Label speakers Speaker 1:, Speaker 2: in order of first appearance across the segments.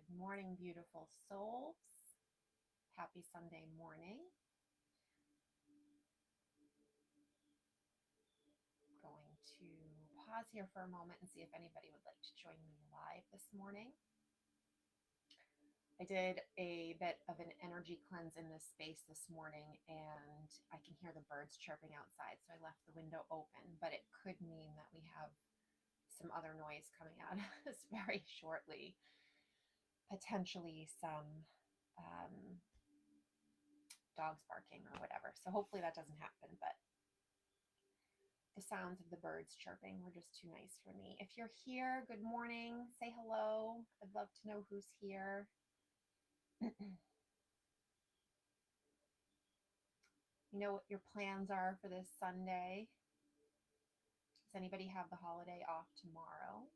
Speaker 1: Good morning, beautiful souls. Happy Sunday morning. Going to pause here for a moment and see if anybody would like to join me live this morning. I did a bit of an energy cleanse in this space this morning, and I can hear the birds chirping outside, so I left the window open, but it could mean that we have some other noise coming out of us very shortly. Potentially some dogs barking or whatever. So hopefully that doesn't happen, but the sounds of the birds chirping were just too nice for me. If you're here, good morning. Say hello. I'd love to know who's here. You know what your plans are for this Sunday? Does anybody have the holiday off tomorrow?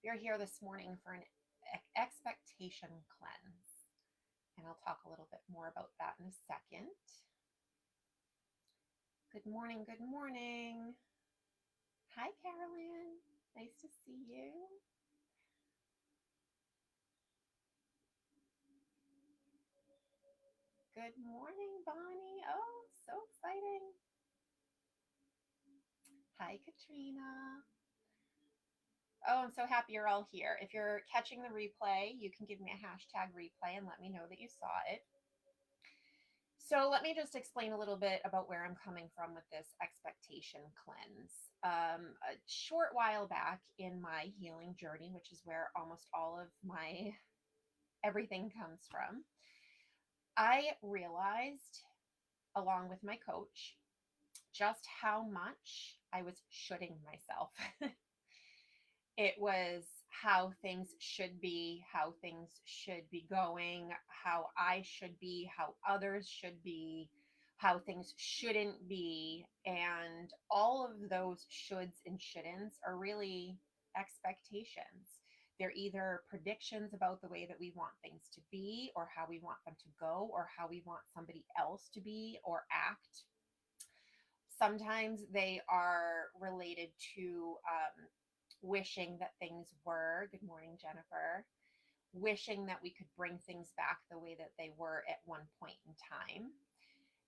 Speaker 1: You're here this morning for an expectation cleanse, and I'll talk a little bit more about that in a second. Good morning. Good morning. Hi, Carolyn. Nice to see you. Good morning, Bonnie. Oh, so exciting. Hi, Katrina. Oh, I'm so happy you're all here. If you're catching the replay, you can give me a hashtag replay and let me know that you saw it. So let me just explain a little bit about where I'm coming from with this expectation cleanse. A short while back in my healing journey, which is where almost all of my everything comes from, I realized, along with my coach, just how much I was shoulding myself. It was how things should be, how things should be going, how I should be, how others should be, how things shouldn't be. And all of those shoulds and shouldn'ts are really expectations. They're either predictions about the way that we want things to be, or how we want them to go, or how we want somebody else to be or act. Sometimes they are related to wishing that things were, good morning, Jennifer, wishing that we could bring things back the way that they were at one point in time.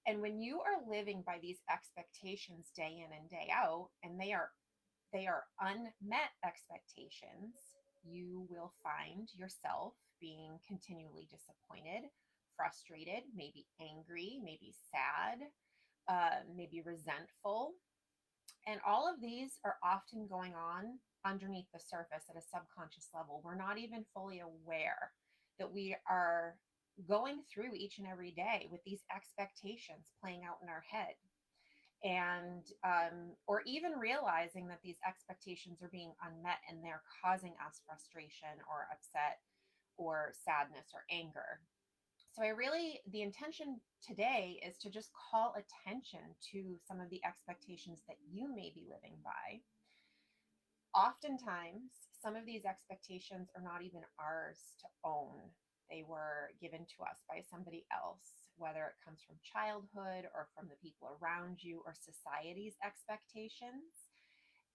Speaker 1: And when you are living by these expectations day in and day out, and they are unmet expectations, you will find yourself being continually disappointed, frustrated, maybe angry, maybe sad, maybe resentful. And all of these are often going on underneath the surface at a subconscious level. We're not even fully aware that we are going through each and every day with these expectations playing out in our head. And, or even realizing that these expectations are being unmet and they're causing us frustration or upset or sadness or anger. So the intention today is to just call attention to some of the expectations that you may be living by. Oftentimes, some of these expectations are not even ours to own. They were given to us by somebody else, whether it comes from childhood or from the people around you or society's expectations.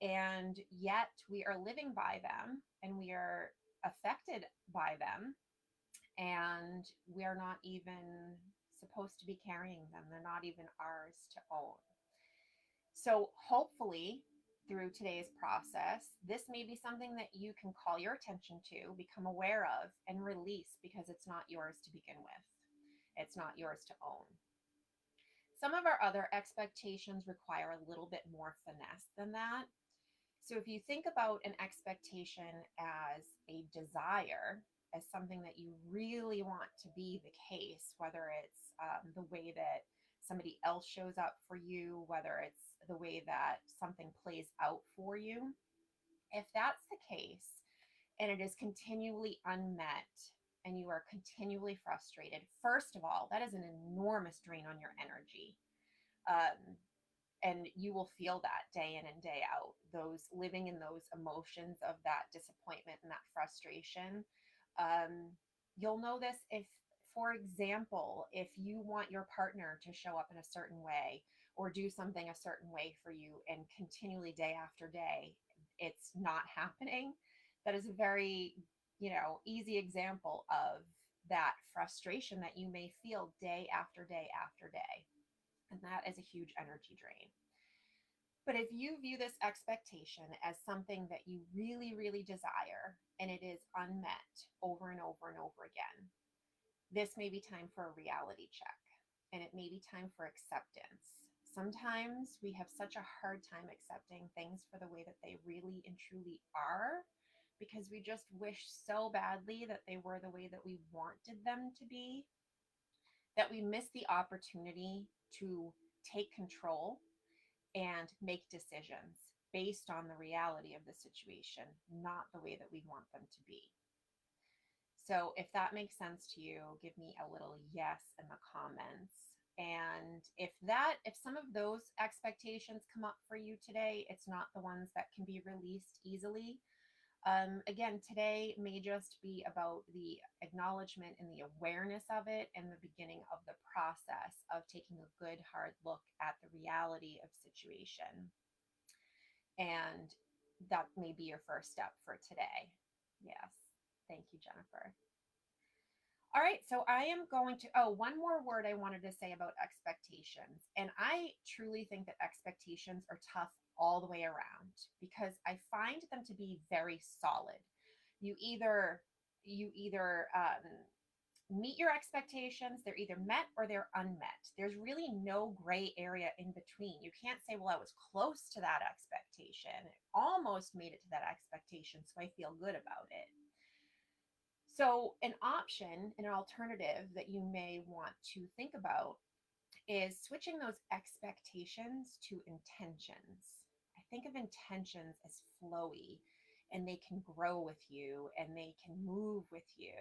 Speaker 1: And yet we are living by them and we are affected by them, and we're not even supposed to be carrying them. They're not even ours to own. So hopefully through today's process, this may be something that you can call your attention to, become aware of, and release, because it's not yours to begin with. It's not yours to own. Some of our other expectations require a little bit more finesse than that. So if you think about an expectation as a desire, as something that you really want to be the case, whether it's the way that somebody else shows up for you, whether it's the way that something plays out for you, if that's the case and it is continually unmet and you are continually frustrated, first of all, that is an enormous drain on your energy. And you will feel that day in and day out, those living in those emotions of that disappointment and that frustration. You'll know this if for example, if you want your partner to show up in a certain way or do something a certain way for you and continually day after day, it's not happening. That is a very, easy example of that frustration that you may feel day after day after day. And that is a huge energy drain. But if you view this expectation as something that you really, really desire and it is unmet over and over and over again, this may be time for a reality check, and it may be time for acceptance. Sometimes we have such a hard time accepting things for the way that they really and truly are because we just wish so badly that they were the way that we wanted them to be, that we miss the opportunity to take control and make decisions based on the reality of the situation, not the way that we want them to be. So if that makes sense to you, give me a little yes in the comments. And if some of those expectations come up for you today, it's not the ones that can be released easily. Again, today may just be about the acknowledgement and the awareness of it and the beginning of the process of taking a good hard look at the reality of situation. And that may be your first step for today. Yes. Thank you, Jennifer. All right, so I am going to, one more word I wanted to say about expectations. And I truly think that expectations are tough all the way around because I find them to be very solid. You either meet your expectations, they're either met or they're unmet. There's really no gray area in between. You can't say, well, I was close to that expectation, almost made it to that expectation, so I feel good about it. So, an option, an alternative that you may want to think about is switching those expectations to intentions. I think of intentions as flowy, and they can grow with you and they can move with you.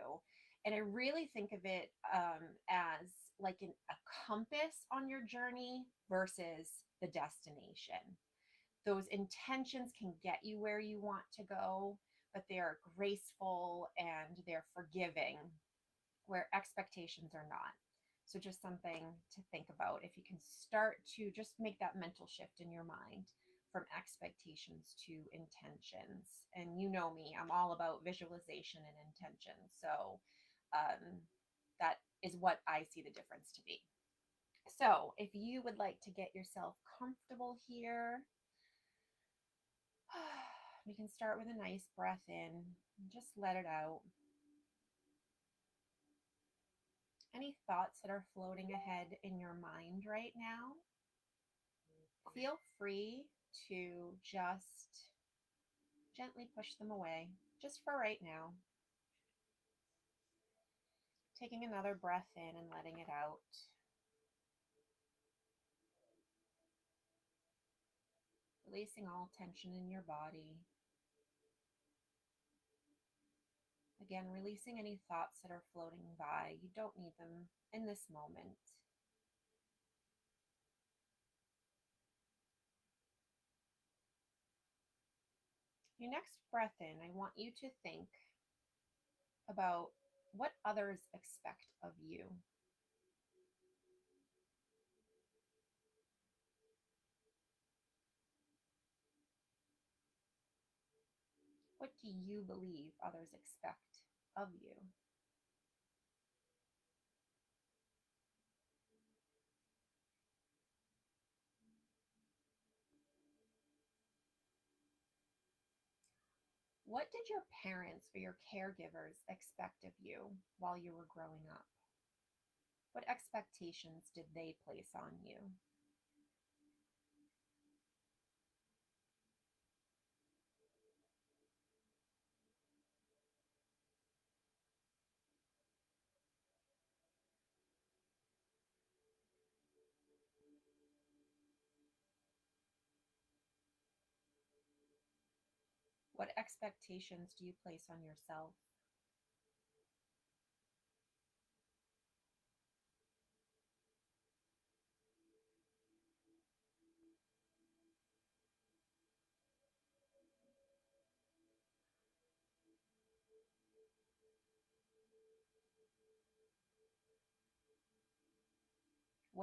Speaker 1: And I really think of it as like a compass on your journey versus the destination. Those intentions can get you where you want to go, but they are graceful and they're forgiving, where expectations are not. So, just something to think about if you can start to just make that mental shift in your mind from expectations to intentions. And you know me, I'm all about visualization and intention. So, that is what I see the difference to be. So, if you would like to get yourself comfortable here, we can start with a nice breath in and just let it out. Any thoughts that are floating ahead in your mind right now, feel free to just gently push them away, just for right now. Taking another breath in and letting it out. Releasing all tension in your body. Again, releasing any thoughts that are floating by. You don't need them in this moment. Your next breath in, I want you to think about what others expect of you. What do you believe others expect of you? What did your parents or your caregivers expect of you while you were growing up? What expectations did they place on you? What expectations do you place on yourself?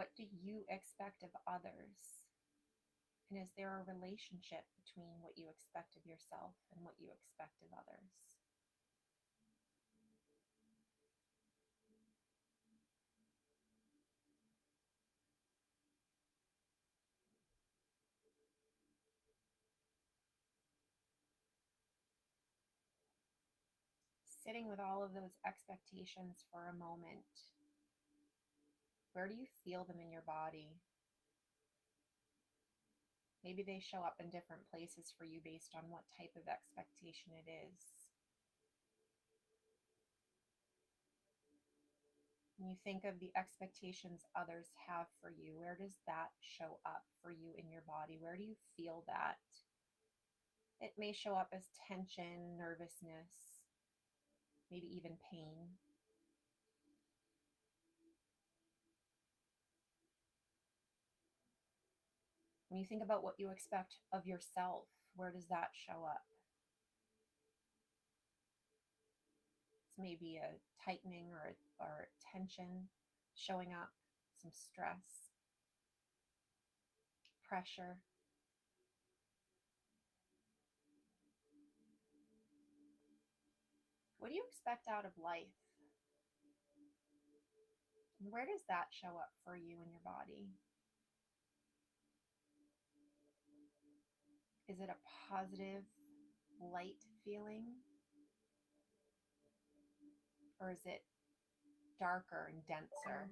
Speaker 1: What do you expect of others? And is there a relationship between what you expect of yourself and what you expect of others? Sitting with all of those expectations for a moment, where do you feel them in your body? Maybe they show up in different places for you based on what type of expectation it is. When you think of the expectations others have for you, where does that show up for you in your body? Where do you feel that? It may show up as tension, nervousness, maybe even pain. When you think about what you expect of yourself, where does that show up? It's maybe a tightening or tension showing up, some stress, pressure. What do you expect out of life? And where does that show up for you in your body? Is it a positive, light feeling? Or is it darker and denser?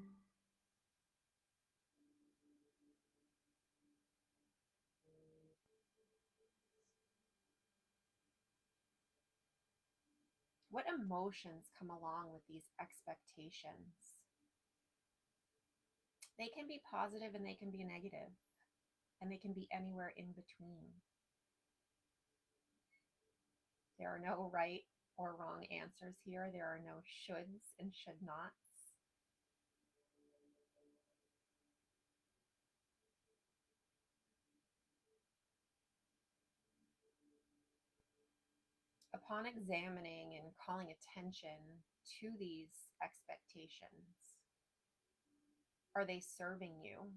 Speaker 1: What emotions come along with these expectations? They can be positive and they can be negative, and they can be anywhere in between. There are no right or wrong answers here. There are no shoulds and should nots. Upon examining and calling attention to these expectations, are they serving you?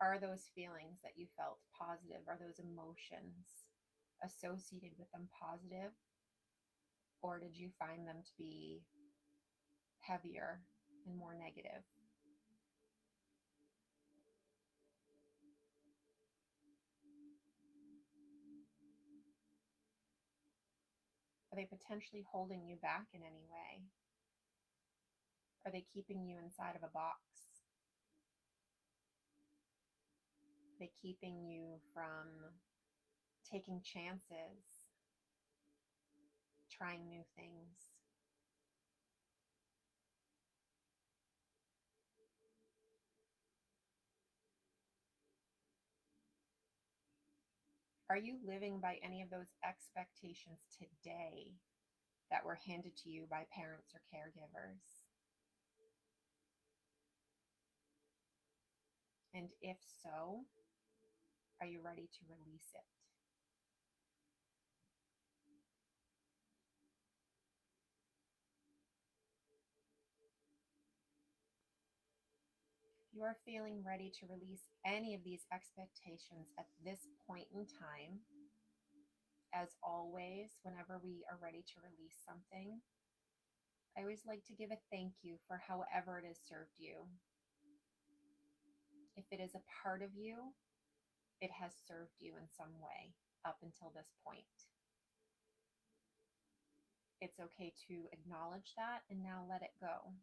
Speaker 1: Are those feelings that you felt positive? Are those emotions associated with them positive? Or did you find them to be heavier and more negative? Are they potentially holding you back in any way? Are they keeping you inside of a box? Are they keeping you from taking chances, trying new things? Are you living by any of those expectations today that were handed to you by parents or caregivers? And if so, are you ready to release it? If you are feeling ready to release any of these expectations at this point in time, as always, whenever we are ready to release something, I always like to give a thank you for however it has served you. If it is a part of you, it has served you in some way up until this point. It's okay to acknowledge that and now let it go.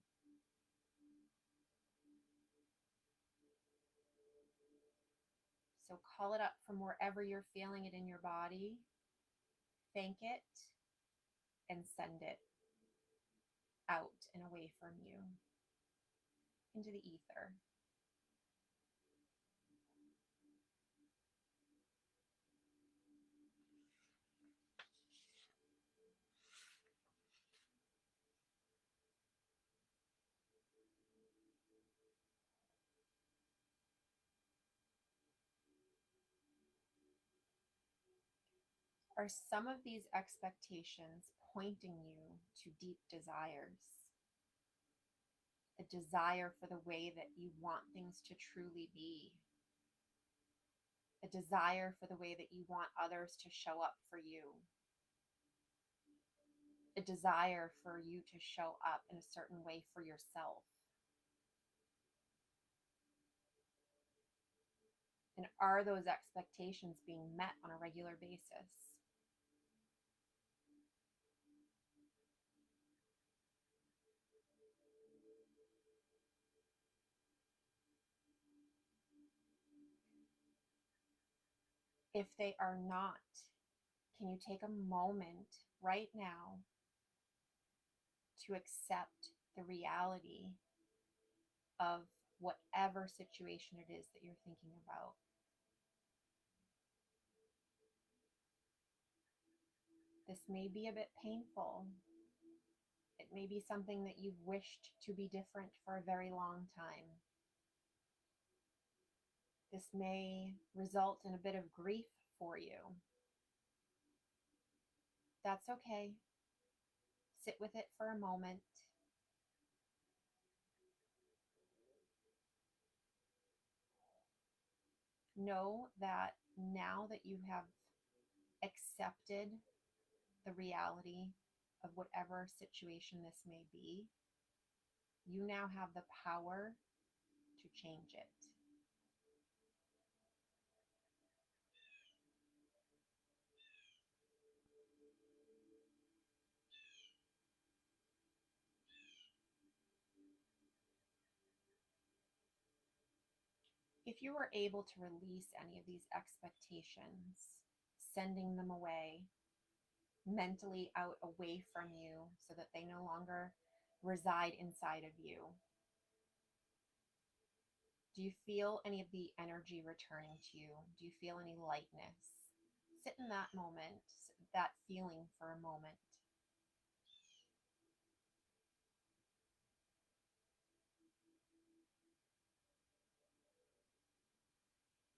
Speaker 1: So call it up from wherever you're feeling it in your body, thank it, and send it out and away from you into the ether. Are some of these expectations pointing you to deep desires? a desire for the way that you want things to truly be, a desire for the way that you want others to show up for you, a desire for you to show up in a certain way for yourself. And are those expectations being met on a regular basis? If they are not, can you take a moment right now to accept the reality of whatever situation it is that you're thinking about? This may be a bit painful. It may be something that you've wished to be different for a very long time. This may result in a bit of grief for you. That's okay. Sit with it for a moment. Know that now that you have accepted the reality of whatever situation this may be, you now have the power to change it. If you were able to release any of these expectations, sending them away, mentally out away from you so that they no longer reside inside of you, do you feel any of the energy returning to you? Do you feel any lightness? Sit in that moment, that feeling for a moment.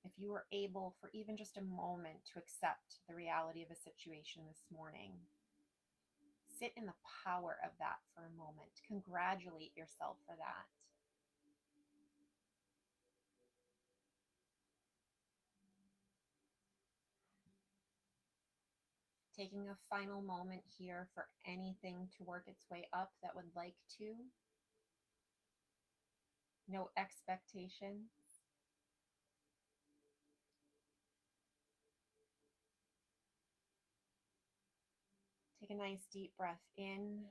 Speaker 1: If you were able for even just a moment to accept the reality of a situation this morning, sit in the power of that for a moment. Congratulate yourself for that. Taking a final moment here for anything to work its way up that would like to. No expectations. Take a nice deep breath in,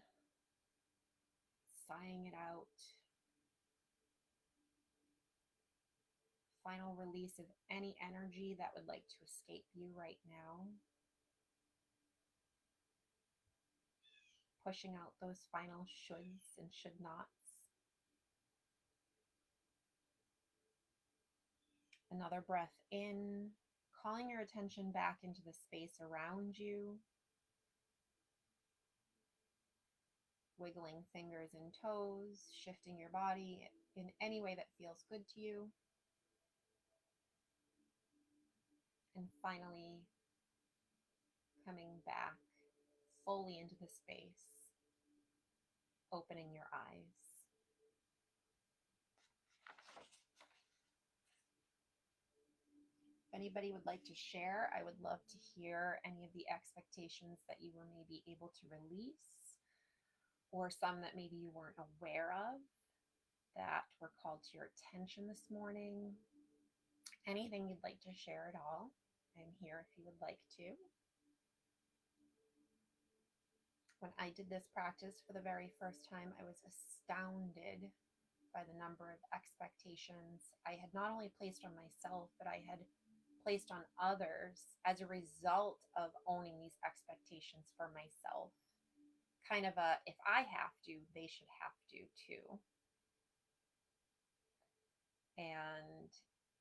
Speaker 1: sighing it out. Final release of any energy that would like to escape you right now. Pushing out those final shoulds and should nots. Another breath in, calling your attention back into the space around you. Wiggling fingers and toes, shifting your body in any way that feels good to you. And finally, coming back fully into the space, opening your eyes. If anybody would like to share, I would love to hear any of the expectations that you were maybe able to release, or some that maybe you weren't aware of that were called to your attention this morning. Anything you'd like to share at all, I'm here if you would like to. When I did this practice for the very first time, I was astounded by the number of expectations I had not only placed on myself, but I had placed on others as a result of owning these expectations for myself. Kind of a, if I have to, they should have to too. And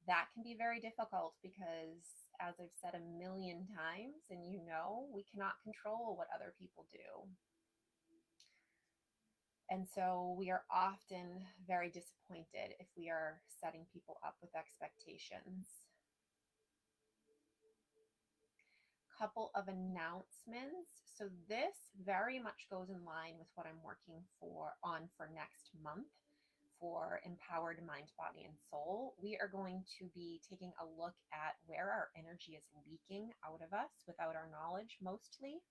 Speaker 1: that can be very difficult because, as I've said a million times, and you know, we cannot control what other people do. And so we are often very disappointed if we are setting people up with expectations. Couple of announcements. So this very much goes in line with what I'm working for next month. for Empowered Mind, Body, and Soul, we are going to be taking a look at where our energy is leaking out of us without our knowledge, mostly,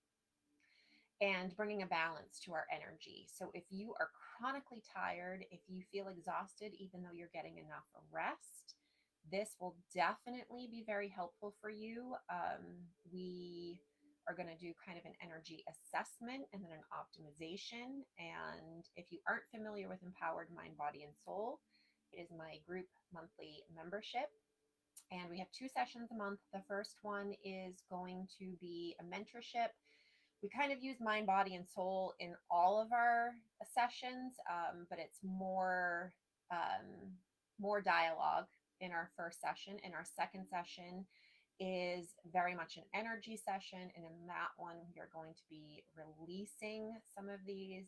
Speaker 1: and bringing a balance to our energy. So if you are chronically tired, if you feel exhausted, even though you're getting enough rest, this will definitely be very helpful for you. We are going to do kind of an energy assessment and then an optimization. And if you aren't familiar with Empowered Mind, Body, and Soul, it is my group monthly membership. And we have 2 sessions a month. The first one is going to be a mentorship. We kind of use mind, body, and soul in all of our sessions, but it's more dialogue in our first session. In our second session is very much an energy session, and in that one, we are going to be releasing some of these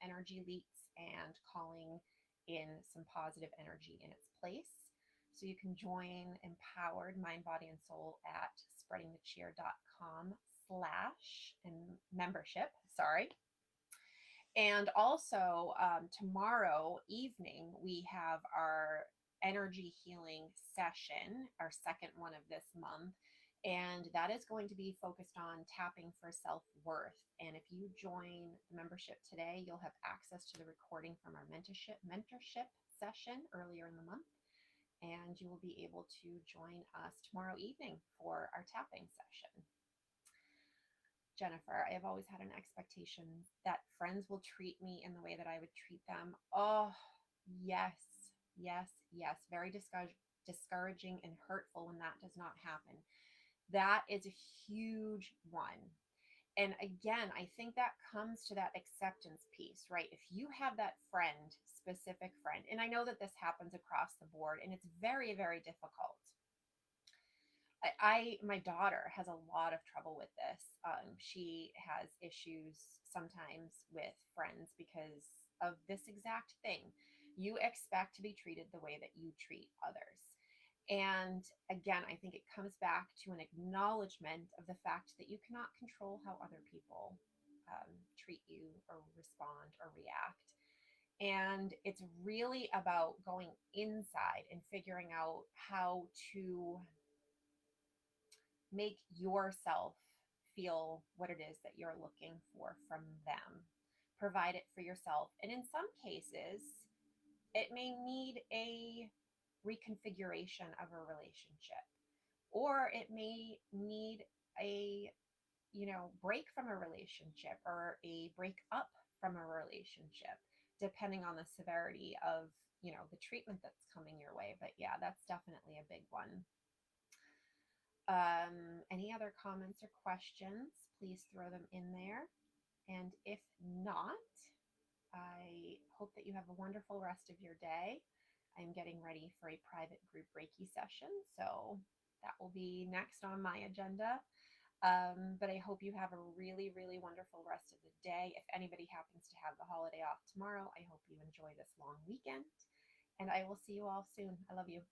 Speaker 1: energy leaks and calling in some positive energy in its place. So you can join Empowered Mind, Body, and Soul at spreadingthecheer.com/ and membership. Sorry. And also tomorrow evening, we have our energy healing session, our second one of this month. And that is going to be focused on tapping for self-worth. And if you join the membership today, you'll have access to the recording from our mentorship session earlier in the month. And you will be able to join us tomorrow evening for our tapping session. Jennifer, I have always had an expectation that friends will treat me in the way that I would treat them. Oh, yes, yes, yes. Very discouraging and hurtful when that does not happen. That is a huge one. And again, I think that comes to that acceptance piece, right? If you have that friend, specific friend, and I know that this happens across the board, and it's very, very difficult. My daughter has a lot of trouble with this. She has issues sometimes with friends because of this exact thing. You expect to be treated the way that you treat others. And again, I think it comes back to an acknowledgement of the fact that you cannot control how other people treat you or respond or react. And it's really about going inside and figuring out how to make yourself feel what it is that you're looking for from them. Provide it for yourself. And in some cases, it may need a reconfiguration of a relationship, or it may need a, break from a relationship or a break up from a relationship, depending on the severity of, the treatment that's coming your way. But yeah, that's definitely a big one. Any other comments or questions, please throw them in there. And if not, I hope that you have a wonderful rest of your day. I'm getting ready for a private group Reiki session, so that will be next on my agenda. But I hope you have a really, really wonderful rest of the day. If anybody happens to have the holiday off tomorrow, I hope you enjoy this long weekend. And I will see you all soon. I love you.